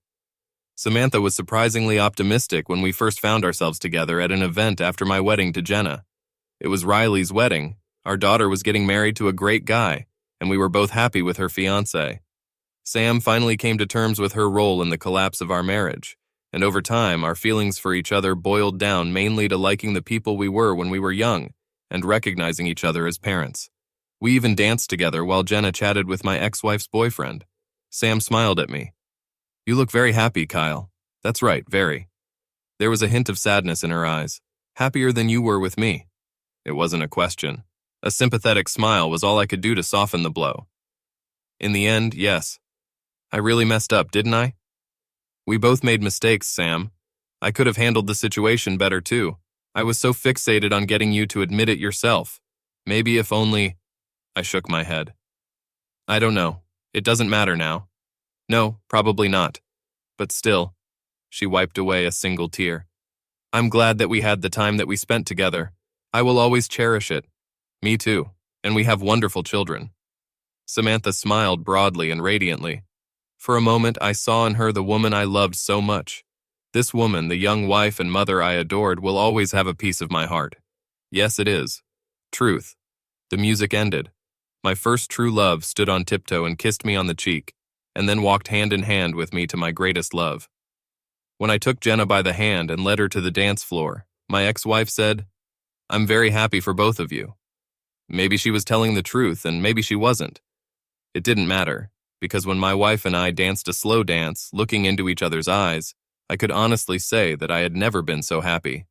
Samantha was surprisingly optimistic when we first found ourselves together at an event after my wedding to Jenna. It was Riley's wedding. Our daughter was getting married to a great guy, and we were both happy with her fiancé. Sam finally came to terms with her role in the collapse of our marriage, and over time, our feelings for each other boiled down mainly to liking the people we were when we were young and recognizing each other as parents. We even danced together while Jenna chatted with my ex-wife's boyfriend. Sam smiled at me. "You look very happy, Kyle." "That's right, very." There was a hint of sadness in her eyes. "Happier than you were with me." It wasn't a question. A sympathetic smile was all I could do to soften the blow. In the end, yes. I really messed up, didn't I? We both made mistakes, Sam. I could have handled the situation better too. I was so fixated on getting you to admit it yourself. Maybe if only... I shook my head. I don't know. It doesn't matter now. No, probably not. But still, she wiped away a single tear. I'm glad that we had the time that we spent together. I will always cherish it. Me too. And we have wonderful children. Samantha smiled broadly and radiantly. For a moment, I saw in her the woman I loved so much. This woman, the young wife and mother I adored, will always have a piece of my heart. Yes, it is. Truth. The music ended. My first true love stood on tiptoe and kissed me on the cheek, and then walked hand in hand with me to my greatest love. When I took Jenna by the hand and led her to the dance floor, my ex-wife said, "I'm very happy for both of you." Maybe she was telling the truth, and maybe she wasn't. It didn't matter, because when my wife and I danced a slow dance, looking into each other's eyes, I could honestly say that I had never been so happy.